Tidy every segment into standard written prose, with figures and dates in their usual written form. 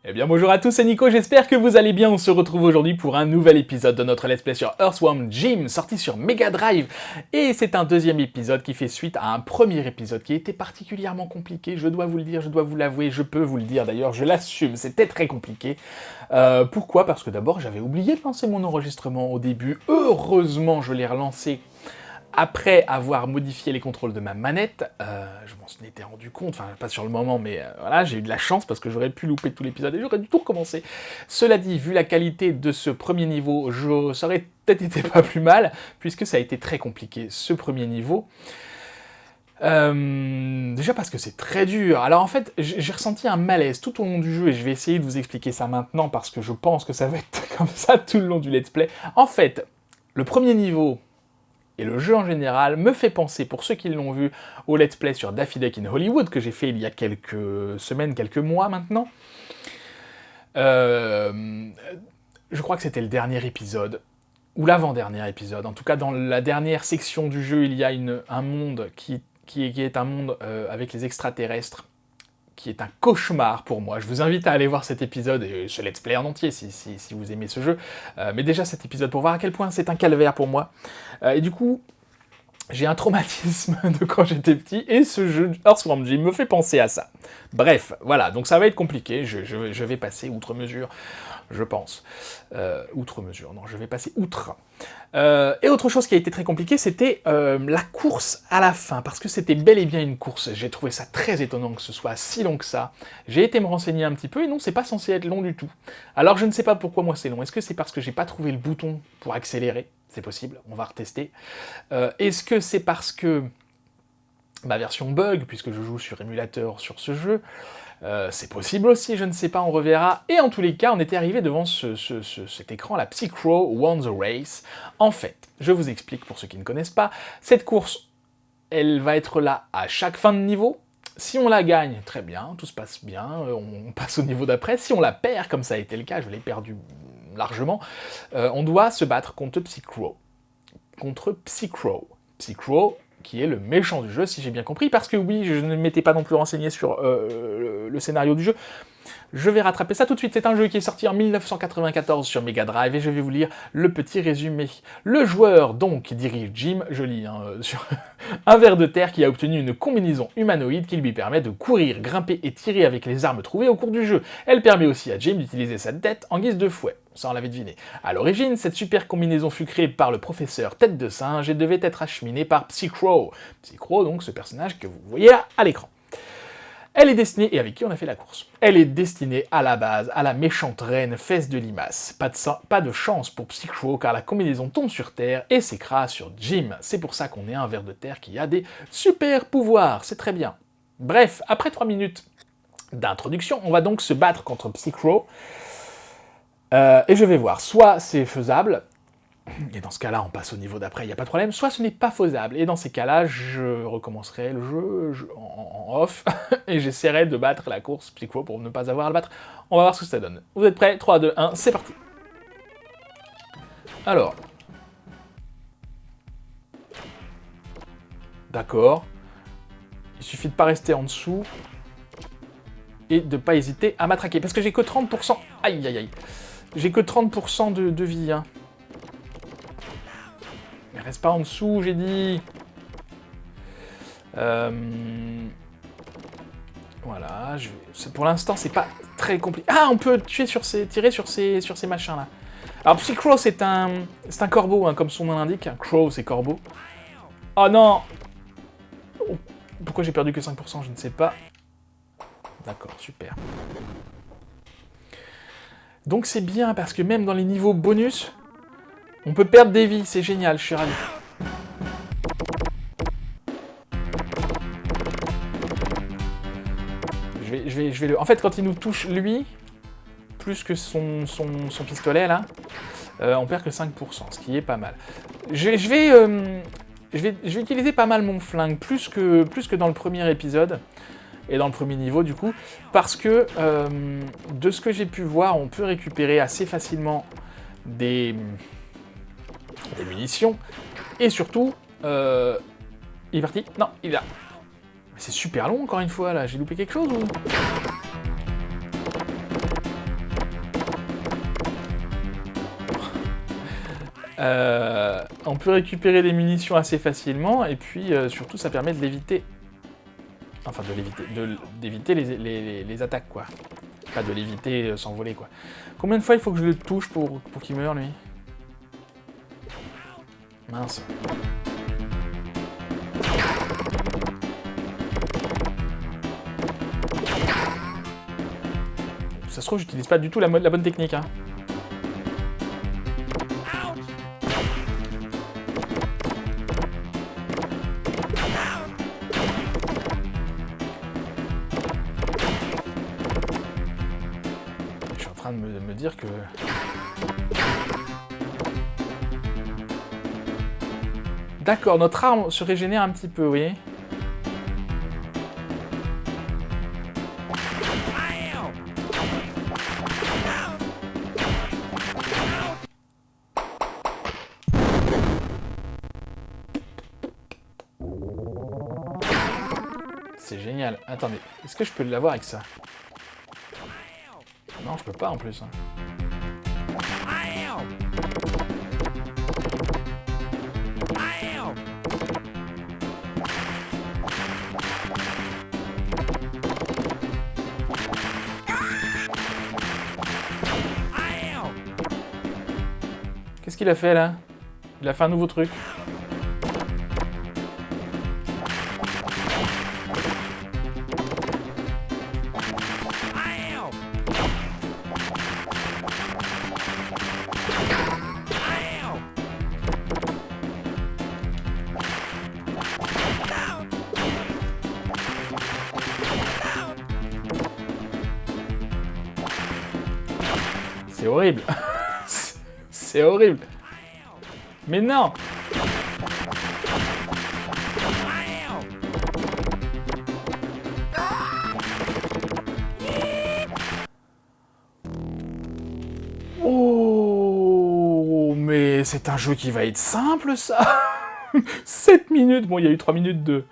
Eh bien bonjour à tous, c'est Nico, j'espère que vous allez bien. On se retrouve aujourd'hui pour un nouvel épisode de notre let's play sur Earthworm Jim, sorti sur Mega Drive. Et c'est un deuxième épisode qui fait suite à un premier épisode qui était particulièrement compliqué, je dois vous le dire, je dois vous l'avouer, je peux vous le dire d'ailleurs, je l'assume, c'était très compliqué. Pourquoi ? Parce que d'abord j'avais oublié de lancer mon enregistrement au début, heureusement je l'ai relancé après avoir modifié les contrôles de ma manette. Je m'en étais rendu compte, enfin pas sur le moment, mais voilà, j'ai eu de la chance parce que j'aurais pu louper tout l'épisode et j'aurais dû tout recommencer. Cela dit, vu la qualité de ce premier niveau, ça aurait peut-être été pas plus mal, puisque ça a été très compliqué, ce premier niveau. Déjà parce que c'est très dur. Alors en fait, j'ai ressenti un malaise tout au long du jeu, et je vais essayer de vous expliquer ça maintenant, parce que je pense que ça va être comme ça tout le long du let's play. En fait, le premier niveau, et le jeu en général, me fait penser, pour ceux qui l'ont vu, au let's play sur Daffy Duck in Hollywood, que j'ai fait il y a quelques semaines, quelques mois maintenant. Je crois que c'était le dernier épisode, ou l'avant-dernier épisode. En tout cas, dans la dernière section du jeu, il y a un monde qui est un monde avec les extraterrestres, qui est un cauchemar pour moi. Je vous invite à aller voir cet épisode, et ce let's play en entier, si vous aimez ce jeu. Mais déjà cet épisode, pour voir à quel point c'est un calvaire pour moi. Et du coup, j'ai un traumatisme de quand j'étais petit, et ce jeu Earthworm Jim me fait penser à ça. Bref, voilà, donc ça va être compliqué, je vais passer outre mesure, je pense. Outre mesure, non, je vais passer outre. Et autre chose qui a été très compliquée, c'était la course à la fin, parce que c'était bel et bien une course. J'ai trouvé ça très étonnant que ce soit si long que ça. J'ai été me renseigner un petit peu, et non, c'est pas censé être long du tout. Alors je ne sais pas pourquoi moi c'est long. Est-ce que c'est parce que j'ai pas trouvé le bouton pour accélérer ? C'est possible, on va retester. Est-ce que c'est parce que ma version bug, puisque je joue sur émulateur sur ce jeu, c'est possible aussi, je ne sais pas, on reverra. Et en tous les cas, on était arrivé devant cet écran, la Psy-Crow Won the Race. En fait, je vous explique pour ceux qui ne connaissent pas, cette course, elle va être là à chaque fin de niveau. Si on la gagne, très bien, tout se passe bien, on passe au niveau d'après. Si on la perd, comme ça a été le cas, je l'ai perdu largement, on doit se battre contre Psy-Crow. Psy-Crow, qui est le méchant du jeu, si j'ai bien compris, parce que oui, je ne m'étais pas non plus renseigné sur le scénario du jeu. Je vais rattraper ça tout de suite. C'est un jeu qui est sorti en 1994 sur Mega Drive, et je vais vous lire le petit résumé. Le joueur, donc, qui dirige Jim, je lis, sur un ver de terre qui a obtenu une combinaison humanoïde qui lui permet de courir, grimper et tirer avec les armes trouvées au cours du jeu. Elle permet aussi à Jim d'utiliser sa tête en guise de fouet. Ça, on l'avait deviné. À l'origine, cette super combinaison fut créée par le professeur Tête de Singe et devait être acheminée par Psy-Crow. Psy-Crow, donc, ce personnage que vous voyez là à l'écran. Elle est destinée, et avec qui on a fait la course, elle est destinée à la base à la méchante reine Fesse de Limace. Pas de chance pour Psy-Crow, car la combinaison tombe sur Terre et s'écrase sur Jim. C'est pour ça qu'on est un ver de terre qui a des super pouvoirs, c'est très bien. Bref, après 3 minutes d'introduction, on va donc se battre contre Psy-Crow. Et je vais voir, soit c'est faisable, et dans ce cas-là, on passe au niveau d'après, il n'y a pas de problème, soit ce n'est pas faisable, et dans ces cas-là, je recommencerai le jeu en off, et j'essaierai de battre la course Psy-Crow pour ne pas avoir à le battre. On va voir ce que ça donne. Vous êtes prêts ? 3, 2, 1, c'est parti. Alors. D'accord. Il suffit de pas rester en dessous, et de pas hésiter à m'attraquer, parce que j'ai que 30%... Aïe, aïe, aïe. J'ai que 30% de vie, hein. Mais reste pas en dessous, j'ai dit. Voilà, pour l'instant, c'est pas très compliqué. Ah, on peut tirer sur ces machins-là. Alors, Psy-Crow, c'est un corbeau, hein, comme son nom l'indique. Crow, c'est corbeau. Oh non! Oh, pourquoi j'ai perdu que 5%, je ne sais pas. D'accord, super. Donc c'est bien, parce que même dans les niveaux bonus, on peut perdre des vies, c'est génial, je suis ravi. En fait, quand il nous touche, lui, plus que son pistolet, là, on perd que 5%, ce qui est pas mal. Je vais utiliser pas mal mon flingue, plus que dans le premier épisode, et dans le premier niveau, du coup, parce que, de ce que j'ai pu voir, on peut récupérer assez facilement des munitions, et surtout, il est parti ? Non, il est là. Mais c'est super long, encore une fois, là. J'ai loupé quelque chose, ou... On peut récupérer des munitions assez facilement, et puis surtout ça permet de l'éviter. Enfin d'éviter les attaques, quoi. Pas de l'éviter s'envoler, quoi. Combien de fois il faut que je le touche pour qu'il meure, lui? Mince. Ça se trouve, j'utilise pas du tout la bonne technique, hein. De me dire que... D'accord, notre arme se régénère un petit peu, oui. C'est génial. Attendez, est-ce que je peux l'avoir avec ça? Non, je peux pas en plus. Qu'est-ce qu'il a fait là? Il a fait un nouveau truc. C'est horrible. C'est horrible. Mais non. Oh, mais c'est un jeu qui va être simple, ça. 7 minutes. Bon, il y a eu 3 minutes de...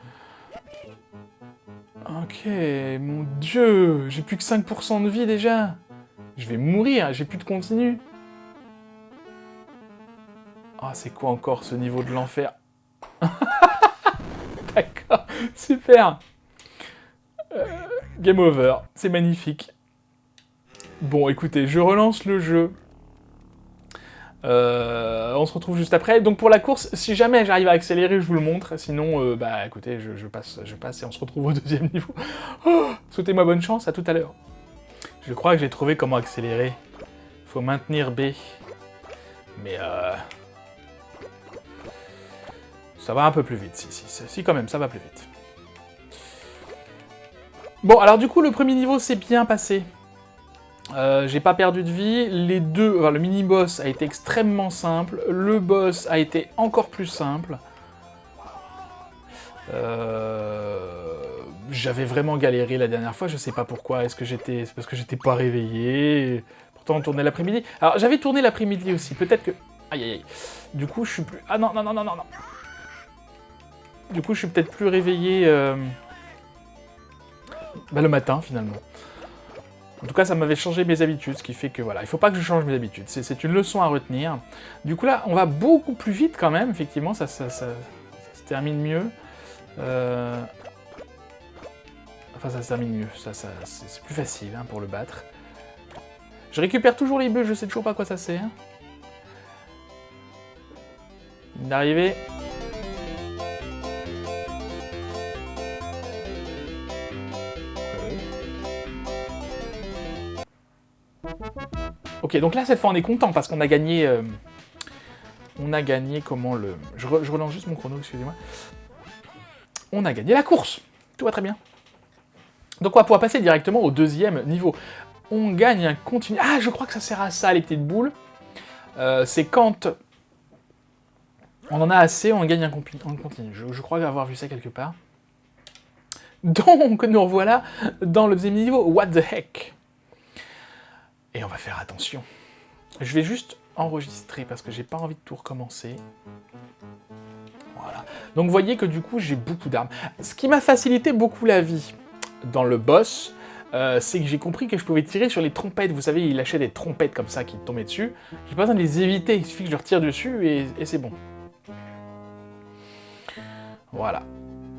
Ok, mon Dieu. J'ai plus que 5% de vie, déjà. Je vais mourir, j'ai plus de continu. Ah, c'est quoi encore ce niveau de l'enfer? D'accord, super. Game over, c'est magnifique. Bon, écoutez, je relance le jeu. On se retrouve juste après. Donc pour la course, si jamais j'arrive à accélérer, je vous le montre. Sinon, bah écoutez, je passe et on se retrouve au deuxième niveau. Oh, souhaitez-moi bonne chance, à tout à l'heure. Je crois que j'ai trouvé comment accélérer. Faut maintenir B. Mais ça va un peu plus vite, si quand même, ça va plus vite. Bon, alors du coup, le premier niveau s'est bien passé. J'ai pas perdu de vie. Les deux, enfin, le mini-boss a été extrêmement simple. Le boss a été encore plus simple. J'avais vraiment galéré la dernière fois, je sais pas pourquoi. Est-ce que c'est parce que j'étais pas réveillé? Pourtant, on tournait l'après-midi. Alors, j'avais tourné l'après-midi aussi, peut-être que... Aïe, aïe, aïe. Du coup, je suis plus... Ah non, non, non, non, non, non. Du coup, je suis peut-être plus réveillé... le matin, finalement. En tout cas, ça m'avait changé mes habitudes, ce qui fait que, voilà, il faut pas que je change mes habitudes. C'est une leçon à retenir. Du coup, là, on va beaucoup plus vite, quand même. Effectivement, ça se termine mieux. Enfin, ça se termine mieux. C'est plus facile, hein, pour le battre. Je récupère toujours les bœufs, je sais toujours pas à quoi ça sert. Une arrivée. Ok, donc là, cette fois, on est content, parce qu'on a gagné... on a gagné, comment le... Je relance juste mon chrono, excusez-moi. On a gagné la course. Tout va très bien. Donc on va pouvoir passer directement au deuxième niveau. On gagne un continu... Ah, je crois que ça sert à ça, les petites boules. C'est quand on en a assez, on gagne un continu. Je crois avoir vu ça quelque part. Donc, nous revoilà dans le deuxième niveau. What the heck? Et on va faire attention. Je vais juste enregistrer parce que j'ai pas envie de tout recommencer. Voilà. Donc vous voyez que du coup j'ai beaucoup d'armes. Ce qui m'a facilité beaucoup la vie dans le boss, c'est que j'ai compris que je pouvais tirer sur les trompettes. Vous savez, il lâchait des trompettes comme ça qui tombaient dessus. J'ai pas besoin de les éviter, il suffit que je retire dessus et c'est bon. Voilà.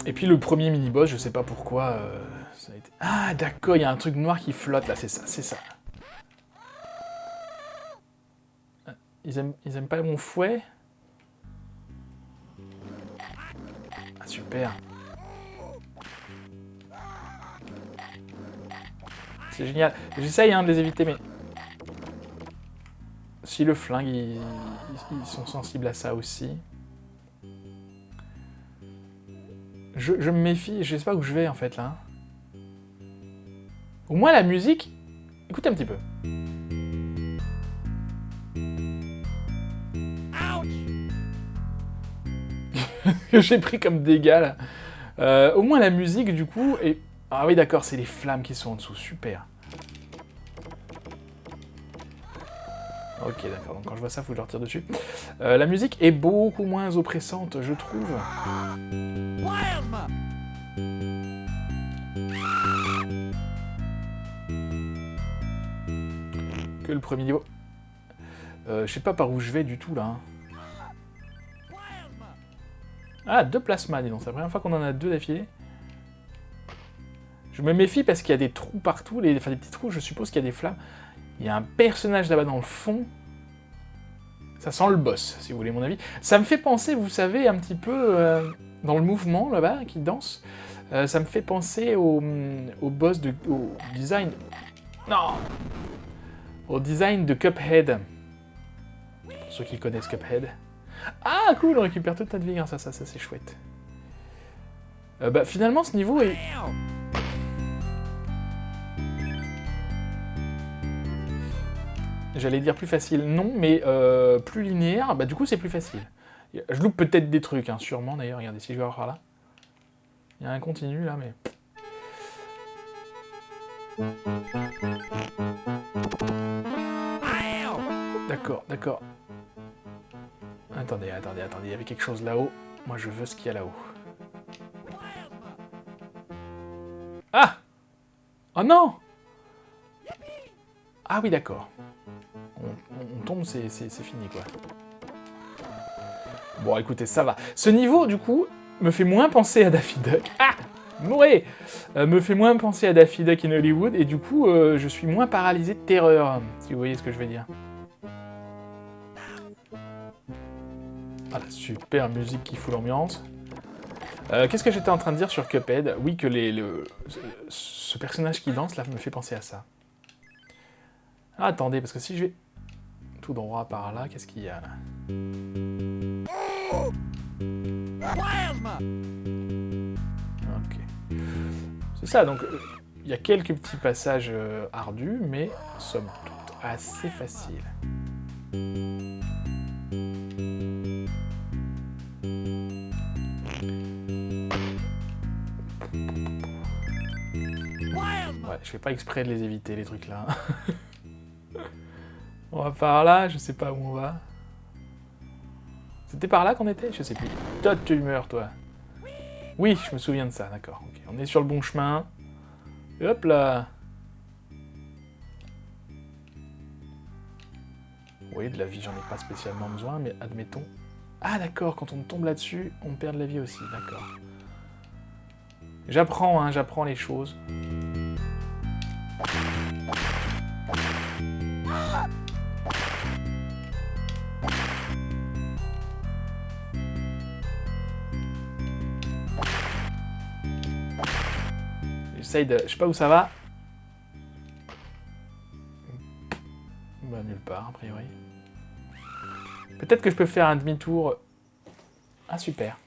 Et puis le premier mini-boss, je sais pas pourquoi... ça a été... Ah d'accord, il y a un truc noir qui flotte là, c'est ça, c'est ça. Ils aiment pas mon fouet? Ah super. C'est génial. J'essaye de les éviter, mais... Si le flingue, ils sont sensibles à ça aussi. Je me méfie, je sais pas où je vais en fait là. Au moins la musique... Écoutez un petit peu. Que j'ai pris comme dégâts là. Au moins la musique du coup est... Ah oui d'accord, c'est les flammes qui sont en dessous, super. Ok d'accord, donc quand je vois ça, faut que je retire dessus. La musique est beaucoup moins oppressante, je trouve. Que le premier niveau. Je sais pas par où je vais du tout là. Hein. Ah, 2 plasmas, dis donc, c'est la première fois qu'on en a 2 d'affilée. Je me méfie parce qu'il y a des trous partout, enfin des petits trous, je suppose qu'il y a des flammes. Il y a un personnage là-bas dans le fond. Ça sent le boss, si vous voulez mon avis. Ça me fait penser, vous savez, un petit peu dans le mouvement là-bas, qui danse. Ça me fait penser au boss au design... Non, au design de Cuphead. Pour ceux qui connaissent Cuphead. Ah, cool, on récupère toute notre vie grâce à ça, ça c'est chouette. Bah, finalement, ce niveau est... J'allais dire plus facile, non, mais plus linéaire, bah du coup c'est plus facile. Je loupe peut-être des trucs, hein, sûrement d'ailleurs, regardez, si je vais voir par là. Il y a un continu là, mais... D'accord, d'accord. Attendez, il y avait quelque chose là-haut. Moi je veux ce qu'il y a là-haut. Ah! Oh non! Ah oui, d'accord. On tombe, c'est fini, quoi. Bon, écoutez, ça va. Ce niveau, du coup, me fait moins penser à Daffy Duck. Ah! Mourez! Me fait moins penser à Daffy Duck in Hollywood, et du coup, je suis moins paralysé de terreur, si vous voyez ce que je veux dire. Ah, la super musique qui fout l'ambiance. Qu'est-ce que j'étais en train de dire sur Cuphead? Oui, que ce personnage qui danse, là, me fait penser à ça. Ah, attendez, parce que si je vais tout droit par là, qu'est-ce qu'il y a, là? Ok. C'est ça, donc, il y a quelques petits passages ardus, mais, somme toute, assez faciles. Ouais, je fais pas exprès de les éviter, les trucs là. On va par là, je sais pas où on va. C'était par là qu'on était? Je sais plus. Toi, tu meurs, toi. Oui, je me souviens de ça, d'accord. Okay. On est sur le bon chemin. Et hop là. Oui, de la vie, j'en ai pas spécialement besoin, mais admettons. Ah d'accord, quand on tombe là-dessus, on perd de la vie aussi, d'accord. J'apprends, hein, j'apprends les choses. J'essaye de... Je sais pas où ça va. Bah, nulle part, a priori. Peut-être que je peux faire un demi-tour... Ah, super.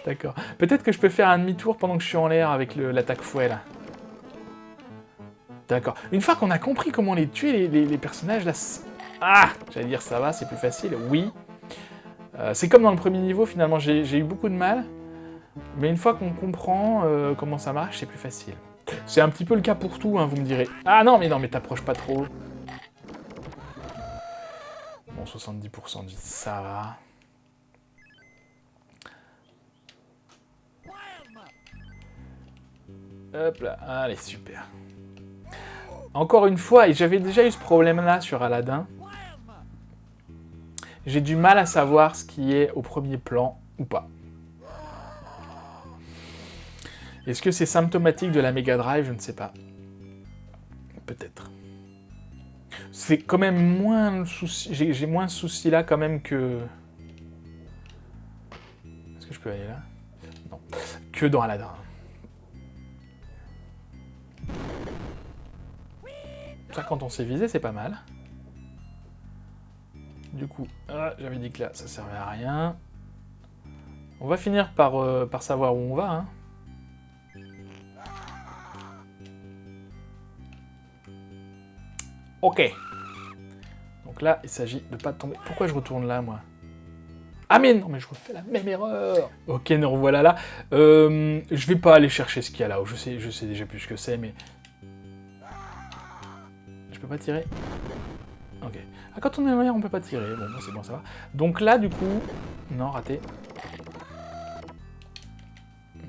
D'accord. Peut-être que je peux faire un demi-tour pendant que je suis en l'air avec l'attaque fouet, là. D'accord. Une fois qu'on a compris comment les tuer, les personnages, là... Ah! J'allais dire, ça va, c'est plus facile. Oui. C'est comme dans le premier niveau, finalement. J'ai eu beaucoup de mal. Mais une fois qu'on comprend comment ça marche, c'est plus facile. C'est un petit peu le cas pour tout, hein, vous me direz. Ah non, mais t'approches pas trop. Bon, 70% de vie, ça va. Hop là, allez, super. Encore une fois, et j'avais déjà eu ce problème-là sur Aladdin, j'ai du mal à savoir ce qui est au premier plan ou pas. Est-ce que c'est symptomatique de la Mega Drive? Je ne sais pas. Peut-être. C'est quand même moins le souci. J'ai moins ce souci-là quand même que... Est-ce que je peux aller là? Non. Que dans Aladdin. Ça, quand on s'est visé, c'est pas mal. Du coup, j'avais dit que là, ça servait à rien. On va finir par savoir où on va, hein. Ok. Donc là, il s'agit de pas tomber... Pourquoi je retourne là, moi? Ah mais non, mais je refais la même erreur. Ok, nous revoilà là. Je vais pas aller chercher ce qu'il y a là-haut. Je sais déjà plus ce que c'est, mais... Je peux pas tirer? Ok. Ah, quand on est en l'air, on peut pas tirer. Bon, c'est bon, ça va. Donc là, du coup... Non, raté.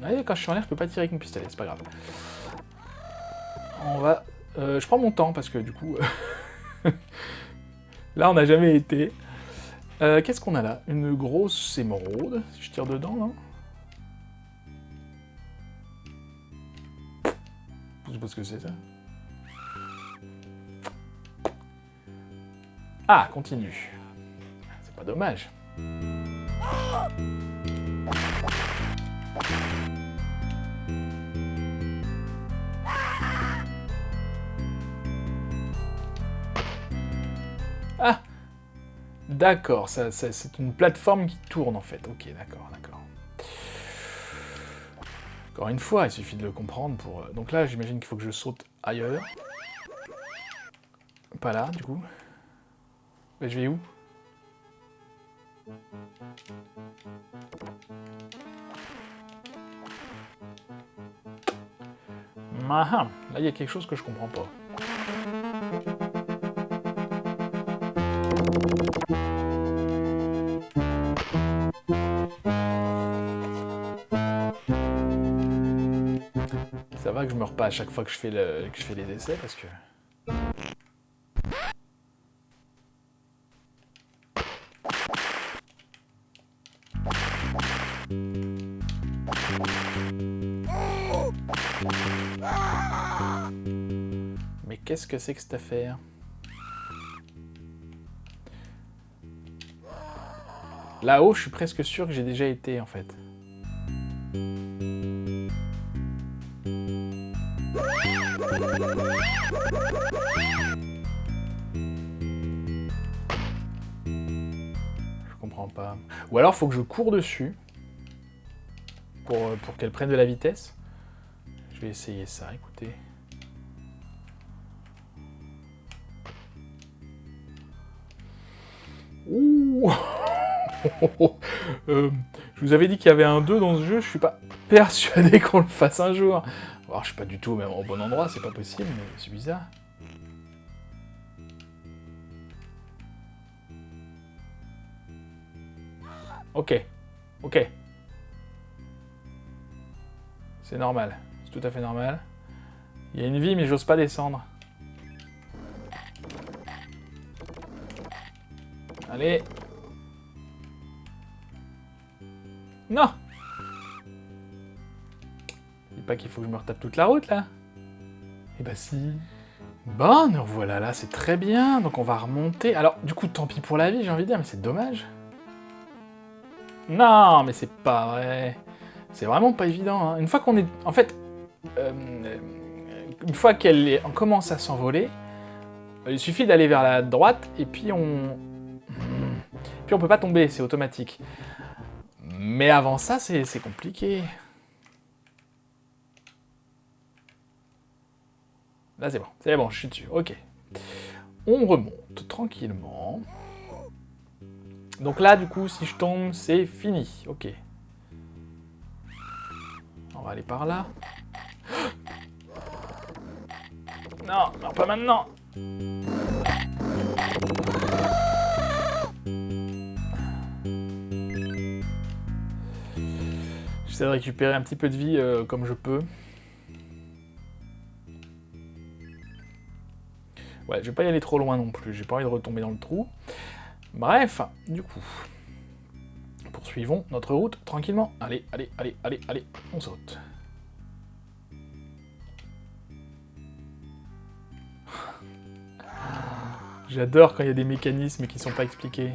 Ouais, quand je suis en l'air, je peux pas tirer avec mon pistolet, c'est pas grave. On va... je prends mon temps, parce que du coup... là, on n'a jamais été. Qu'est-ce qu'on a là? Une grosse émeraude. Si je tire dedans, non? Je sais pas ce que c'est, ça. Ah, continue. C'est pas dommage. Ah! D'accord, c'est une plateforme qui tourne en fait. Ok, d'accord, d'accord. Encore une fois, il suffit de le comprendre pour... Donc là, j'imagine qu'il faut que je saute ailleurs. Pas là, du coup. Mais je vais où? Ah, là, il y a quelque chose que je comprends pas. Ça va que je meurs pas à chaque fois que je fais les essais, parce que... Mais qu'est-ce que c'est que cette affaire? Là-haut, je suis presque sûr que j'ai déjà été, en fait. Je comprends pas. Ou alors, faut que je cours dessus pour qu'elle prenne de la vitesse. Je vais essayer ça, écoutez. Ouh. Je vous avais dit qu'il y avait un 2 dans ce jeu, je suis pas persuadé qu'on le fasse un jour. Alors, je suis pas du tout même au bon endroit, c'est pas possible, mais c'est bizarre. Ok, ok. C'est normal, c'est tout à fait normal. Il y a une vie, mais j'ose pas descendre. Allez. Non. Dis pas qu'il faut que je me retape toute la route, là. Eh bah si. Bon, nous revoilà là, c'est très bien. Donc on va remonter. Alors, du coup, tant pis pour la vie, j'ai envie de dire, mais c'est dommage. Non, mais c'est pas vrai. C'est vraiment pas évident, hein. Une fois qu'on est... En fait... une fois qu'elle commence à s'envoler, il suffit d'aller vers la droite, et puis on... Puis on peut pas tomber, c'est automatique. Mais avant ça, c'est compliqué. Là, c'est bon, je suis dessus, ok. On remonte tranquillement. Donc là, du coup, si je tombe, c'est fini, ok. On va aller par là. Non, non, pas maintenant. J'essaie de récupérer un petit peu de vie comme je peux. Ouais, je vais pas y aller trop loin non plus, j'ai pas envie de retomber dans le trou. Bref, du coup... Poursuivons notre route tranquillement. Allez, allez, allez, allez, allez, on saute. J'adore quand il y a des mécanismes qui sont pas expliqués.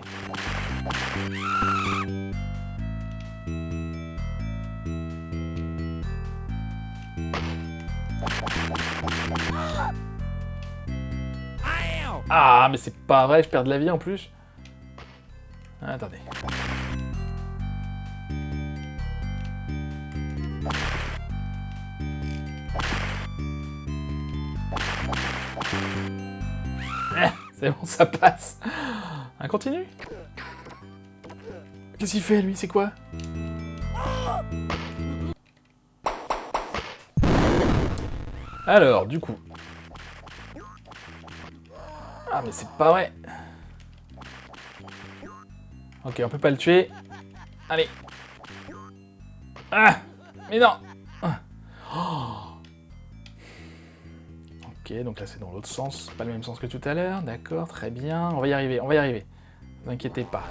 Ah, mais c'est pas vrai, je perds de la vie en plus. Attendez. C'est bon, ça passe. On continue. Qu'est-ce qu'il fait, lui? C'est quoi? Alors, du coup... Ah, mais c'est pas vrai. Ok, on peut pas le tuer. Allez. Ah! Mais non! Oh. Ok, donc là c'est dans l'autre sens, pas le même sens que tout à l'heure, d'accord, très bien, on va y arriver, on va y arriver. Ne vous inquiétez pas.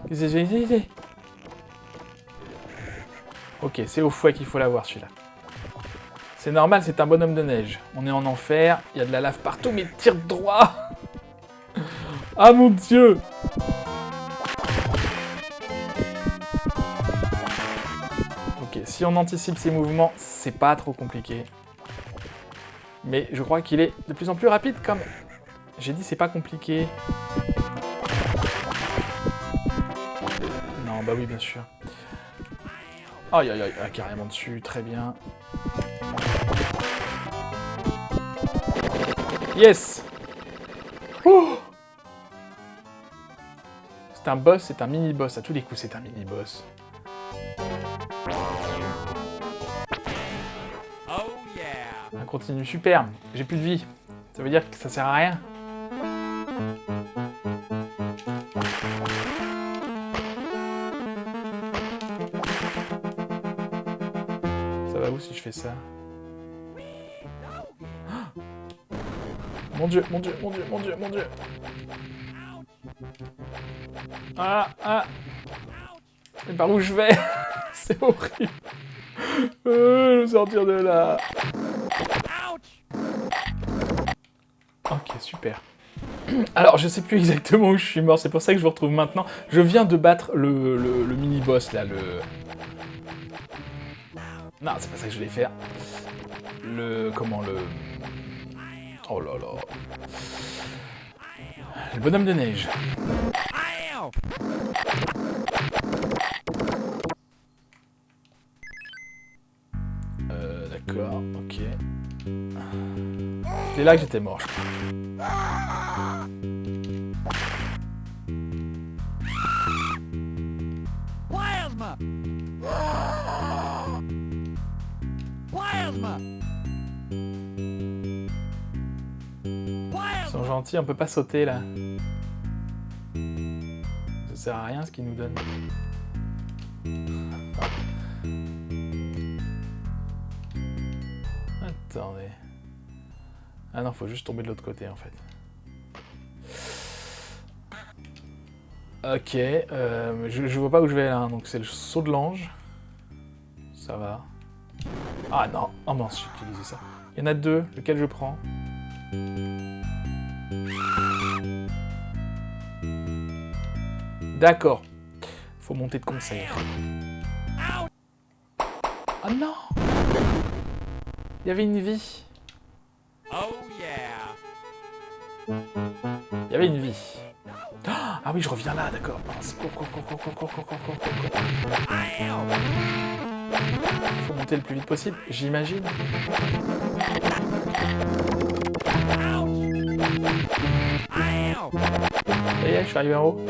Qu'est-ce que c'est? Ok, c'est au fouet qu'il faut l'avoir celui-là. C'est normal, c'est un bonhomme de neige. On est en enfer, il y a de la lave partout, mais tire droit. Ah mon dieu! Ok, si on anticipe ses mouvements, c'est pas trop compliqué. Mais je crois qu'il est de plus en plus rapide comme... J'ai dit c'est pas compliqué. Non, bah oui, bien sûr. Aïe aïe aïe, ah, carrément dessus, très bien. Yes! Oh, c'est un boss, c'est un mini-boss. À tous les coups, c'est un mini-boss. On continue, super. J'ai plus de vie. Ça veut dire que ça sert à rien. Ça va où si je fais ça? Mon dieu, mon dieu, mon dieu, mon dieu, mon dieu. Ah, ah. Mais par où je vais? C'est horrible. Je vais sortir de là. Ok, super. Alors, je sais plus exactement où je suis mort, c'est pour ça que je vous retrouve maintenant. Je viens de battre le mini-boss, là, le... Non, c'est pas ça que je voulais faire. Comment, le... Oh là là. Le bonhomme de neige. D'accord, ok. C'était là que j'étais mort, je crois. Plasma! Plasma! Ils sont gentils, on peut pas sauter là. Ça sert à rien ce qu'ils nous donnent. Attendez. Ah non, faut juste tomber de l'autre côté en fait. Ok, je vois pas où je vais là, hein, donc c'est le saut de l'ange. Ça va. Ah non, oh mince, j'ai utilisé ça. Il y en a deux, lequel je prends? D'accord. Faut monter de conseil. Oh non! Il y avait une vie. Oh yeah! Il y avait une vie. Ah oui, je reviens là, d'accord. Cours. Faut monter le plus vite possible, j'imagine. Ça y est, je suis arrivé en haut.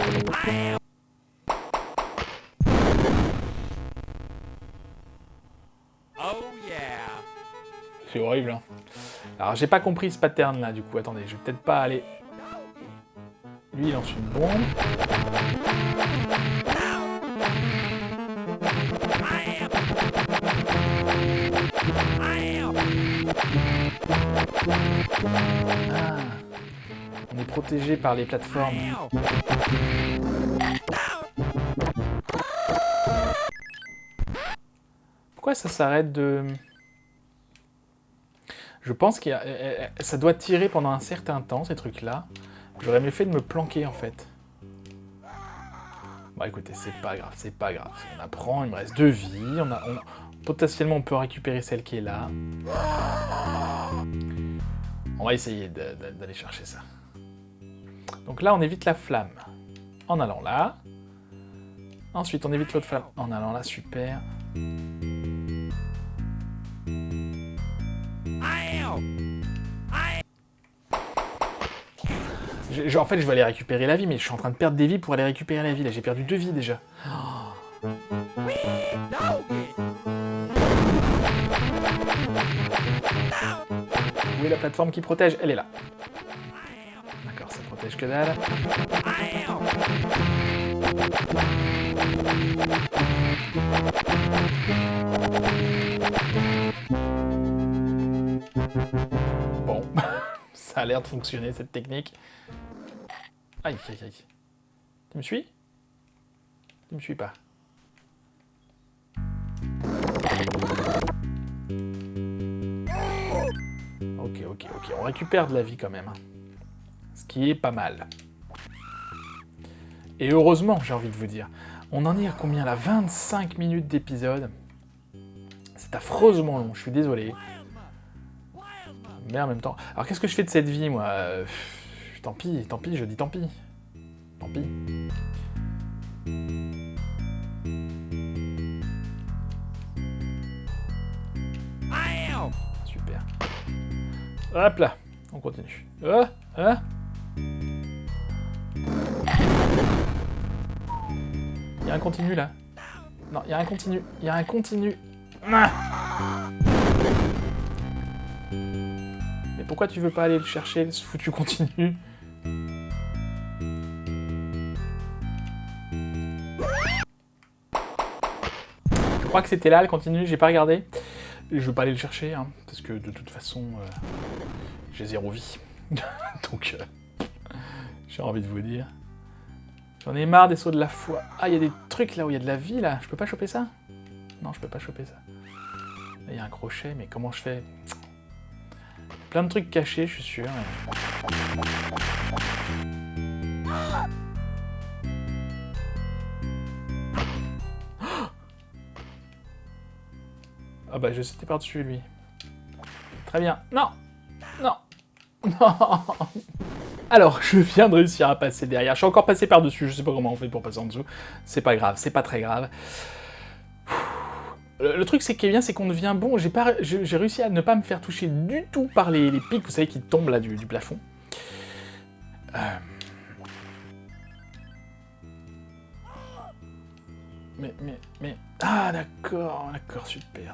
Oh yeah! C'est horrible, hein. Alors, j'ai pas compris ce pattern là, du coup. Attendez, je vais peut-être pas aller... Lui, il lance une bombe. Ah. On est protégé par les plateformes. Ow! Pourquoi ça s'arrête de... Je pense que ça doit tirer pendant un certain temps, ces trucs-là. J'aurais mieux fait de me planquer, en fait. Bon, écoutez, c'est pas grave, c'est pas grave. On apprend, il me reste 2 vies. Potentiellement, on peut récupérer celle qui est là. On va essayer d'aller chercher ça. Donc là, on évite la flamme en allant là. Ensuite, on évite l'autre flamme en allant là, super. En fait, je vais aller récupérer la vie, mais je suis en train de perdre des vies pour aller récupérer la vie. Là, j'ai perdu 2 vies déjà. Où est la plateforme qui protège? Elle est là. D'accord, ça protège que dalle. Bon, ça a l'air de fonctionner cette technique. Aïe, aïe, aïe. Tu me suis? Tu me suis pas. Ok. On récupère de la vie quand même. Hein. Ce qui est pas mal. Et heureusement, j'ai envie de vous dire. On en est à combien là? 25 minutes d'épisode. C'est affreusement long, je suis désolé. Mais en même temps... Alors qu'est-ce que je fais de cette vie, moi? Tant pis, je dis tant pis. Tant pis. Super. Hop là, on continue. Il y a un continu là. Non, il y a un continu. Il y a un continu. Ah, mais pourquoi tu veux pas aller le chercher, ce foutu continu? Je crois que c'était là le continu, j'ai pas regardé. Je veux pas aller le chercher, hein, parce que de toute façon, j'ai 0 vie. Donc, j'ai envie de vous dire. J'en ai marre des sauts de la foi. Ah, il y a des trucs là où il y a de la vie, là. Je peux pas choper ça? Non, je peux pas choper ça. Là, il y a un crochet, mais comment je fais? Plein de trucs cachés, je suis sûr. Ah bah, je sautais par-dessus, lui. Très bien. Non! Non! Non! Alors, je viens de réussir à passer derrière. Je suis encore passé par-dessus. Je sais pas comment on fait pour passer en dessous. C'est pas grave, c'est pas très grave. Le truc, c'est qui est bien, c'est qu'on devient bon. J'ai réussi à ne pas me faire toucher du tout par les pics, vous savez, qui tombent là du plafond. Mais... Ah, d'accord, super.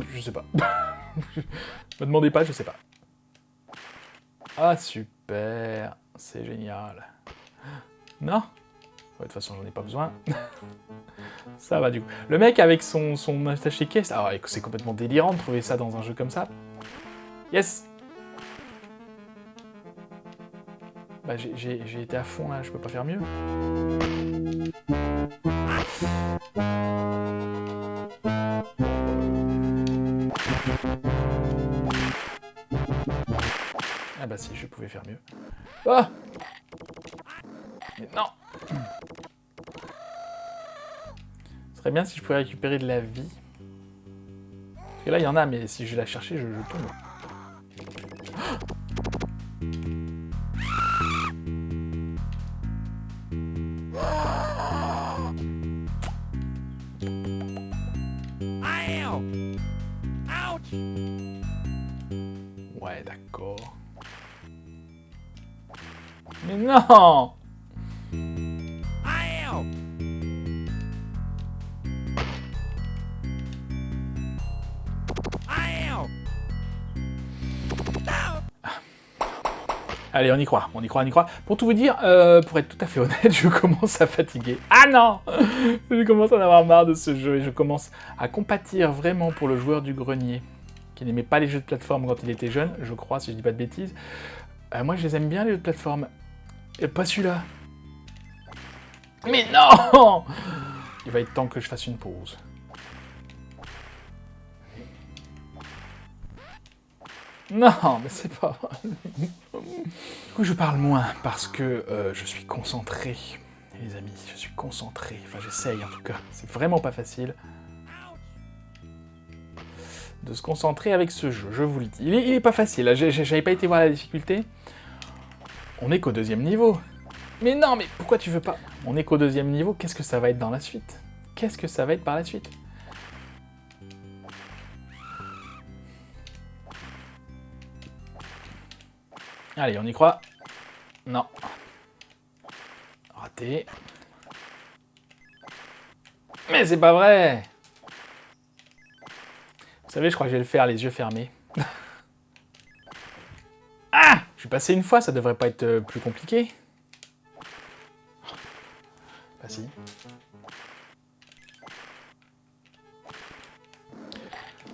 Je sais pas. Me demandez pas, je sais pas. Ah, super. C'est génial. Non? Ouais, de toute façon, j'en ai pas besoin. Ça va, du coup. Le mec avec son attaché caisse... Ah, c'est complètement délirant de trouver ça dans un jeu comme ça. Yes! Bah, j'ai été à fond, là. Je peux pas faire mieux. Ah bah si, je pouvais faire mieux. Ah! Mais non! Ce serait bien si je pouvais récupérer de la vie. Parce que là, il y en a, mais si je vais la chercher, je tombe. Ouais, d'accord. Mais non! Allez, on y croit, on y croit, on y croit. Pour tout vous dire, pour être tout à fait honnête, je commence à fatiguer. Ah non! Je commence à en avoir marre de ce jeu et je commence à compatir vraiment pour le joueur du grenier, qui n'aimait pas les jeux de plateforme quand il était jeune, je crois, si je dis pas de bêtises. Moi, je les aime bien, les jeux de plateforme. Et pas celui-là. Mais non! Il va être temps que je fasse une pause. Non, mais c'est pas vrai. Du coup, je parle moins parce que je suis concentré. Les amis, je suis concentré. Enfin, j'essaye en tout cas. C'est vraiment pas facile de se concentrer avec ce jeu, je vous le dis. Il est pas facile. J'avais pas été voir la difficulté. On est qu'au 2e niveau. Mais non, mais pourquoi tu veux pas? On est qu'au 2e niveau. Qu'est-ce que ça va être dans la suite? Qu'est-ce que ça va être par la suite? Allez, on y croit. Non. Raté. Mais c'est pas vrai! Vous savez, je crois que je vais le faire les yeux fermés. Ah! Je suis passé une fois, ça devrait pas être plus compliqué. Bah si.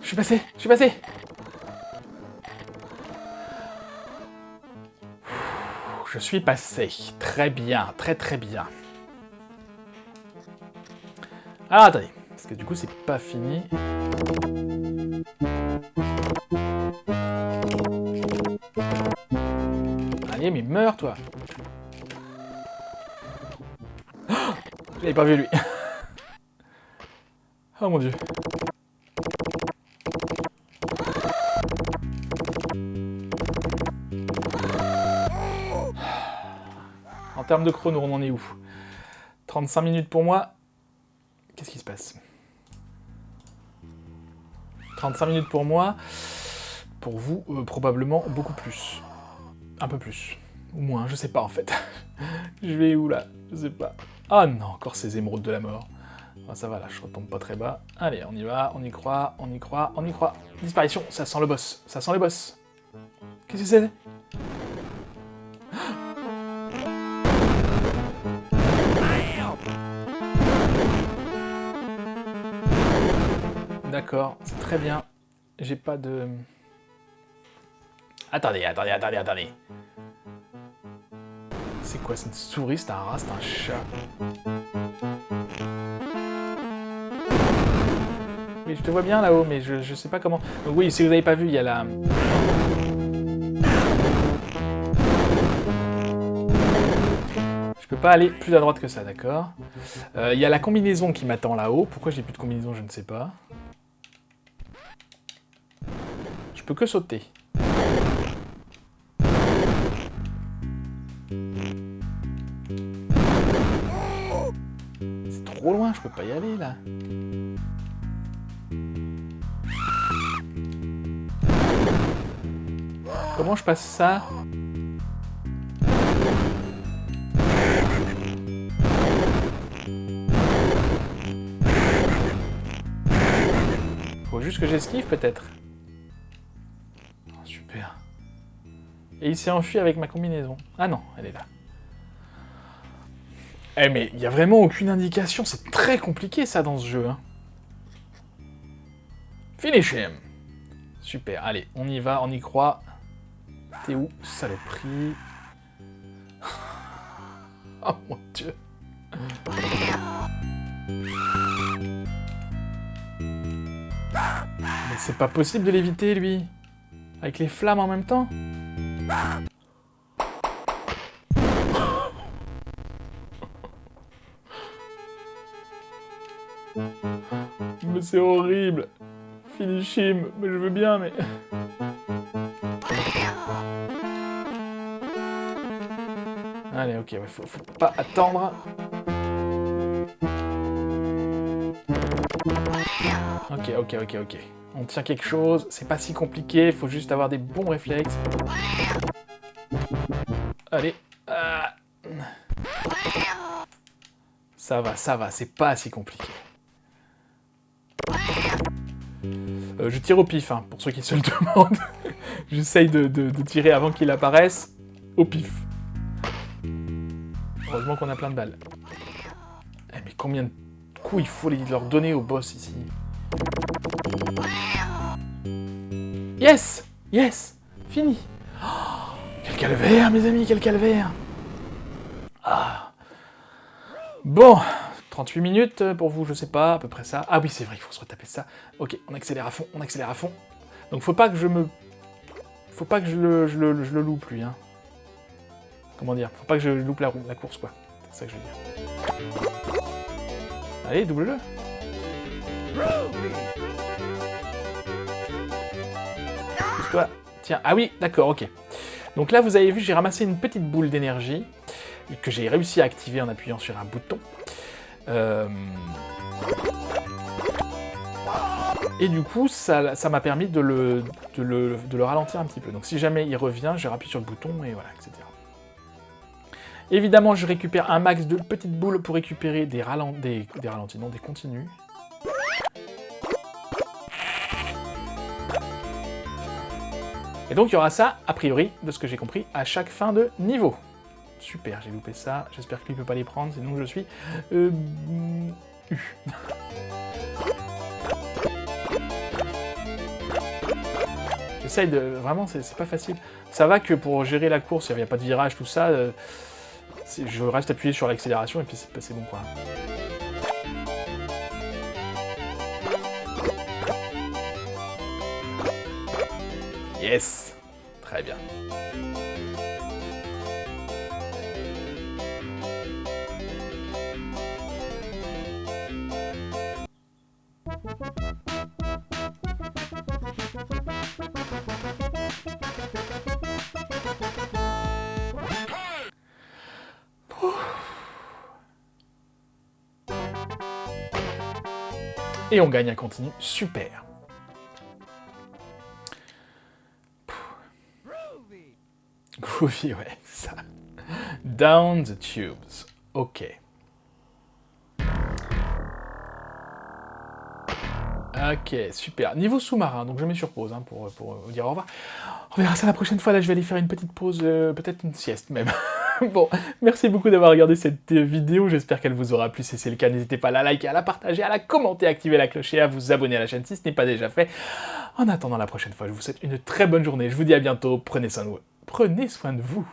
Je suis passé! Je suis passé. Très bien, très bien. Alors attendez, parce que du coup c'est pas fini. Allez, mais meurs toi! Oh, je l'avais pas vu lui. Oh mon dieu. En termes de chrono, on en est où? 35 minutes pour moi. Qu'est-ce qui se passe? 35 minutes pour moi. Pour vous, probablement beaucoup plus. Un peu plus. Ou moins, je sais pas en fait. Je vais où là? Je sais pas. Ah non, encore ces émeraudes de la mort. Ah, ça va là, je retombe pas très bas. Allez, on y va, on y croit, on y croit, on y croit. Disparition, ça sent le boss, ça sent le boss. Qu'est-ce que c'est? D'accord, c'est très bien. J'ai pas de... Attendez. C'est quoi? C'est une souris, c'est un rat, c'est un chat. Oui, je te vois bien là-haut, mais je sais pas comment... Donc oui, si vous n'avez pas vu, il y a la... Je peux pas aller plus à droite que ça, d'accord. Il y a la combinaison qui m'attend là-haut. Pourquoi j'ai plus de combinaison, je ne sais pas. Je peux que sauter. C'est trop loin, je peux pas y aller là. Comment je passe ça? Faut juste que j'esquive peut-être. Super. Et il s'est enfui avec ma combinaison. Ah non, elle est là. Eh mais il n'y a vraiment aucune indication, c'est très compliqué ça dans ce jeu. Hein. Finish him. Super, allez, on y va, on y croit. T'es où, saloperie? Oh mon dieu. Mais c'est pas possible de l'éviter lui. Avec les flammes en même temps. Mais c'est horrible. Finish him. Mais je veux bien, mais... Allez, ok, ouais, faut pas attendre. Ok. On tient quelque chose, c'est pas si compliqué, faut juste avoir des bons réflexes. Allez. Ah. Ça va, c'est pas si compliqué. Je tire au pif, hein, pour ceux qui se le demandent. J'essaye de tirer avant qu'il apparaisse. Au pif. Heureusement qu'on a plein de balles. Eh, mais combien de coups il faut leur donner au boss ici? Yes! Yes! Fini! Oh, quel calvaire, mes amis, quel calvaire! Ah. Bon, 38 minutes pour vous, je sais pas, à peu près ça. Ah oui, c'est vrai, il faut se retaper ça. Ok, on accélère à fond, on accélère à fond. Donc faut pas que je le loupe, lui, hein. Comment dire? Faut pas que je loupe la course, quoi. C'est ça que je veux dire. Allez, double-le. Pousse-toi. Tiens, ah oui, d'accord, ok. Donc là, vous avez vu, j'ai ramassé une petite boule d'énergie que j'ai réussi à activer en appuyant sur un bouton. Et du coup, ça m'a permis de le ralentir un petit peu. Donc si jamais il revient, je rappuie sur le bouton et voilà, etc. Évidemment, je récupère un max de petites boules pour récupérer des ralentis, non, des continus. Et donc il y aura ça, a priori, de ce que j'ai compris, à chaque fin de niveau. Super, j'ai loupé ça. J'espère qu'il ne peut pas les prendre, sinon je suis... J'essaye de... Vraiment, c'est pas facile. Ça va que pour gérer la course, il n'y a pas de virage, tout ça. Je reste appuyé sur l'accélération et puis c'est bon, quoi. Yes! Très bien. Et on gagne un continu, super. Groovy, ouais, ça. Down the tubes, ok. Ok, super. Niveau sous-marin, donc je mets sur pause hein, pour vous dire au revoir. On verra ça la prochaine fois, là je vais aller faire une petite pause, peut-être une sieste même. Bon, merci beaucoup d'avoir regardé cette vidéo, j'espère qu'elle vous aura plu. Si c'est le cas, n'hésitez pas à la liker, à la partager, à la commenter, à activer la cloche et à vous abonner à la chaîne si ce n'est pas déjà fait. En attendant la prochaine fois, je vous souhaite une très bonne journée, je vous dis à bientôt, prenez soin de vous.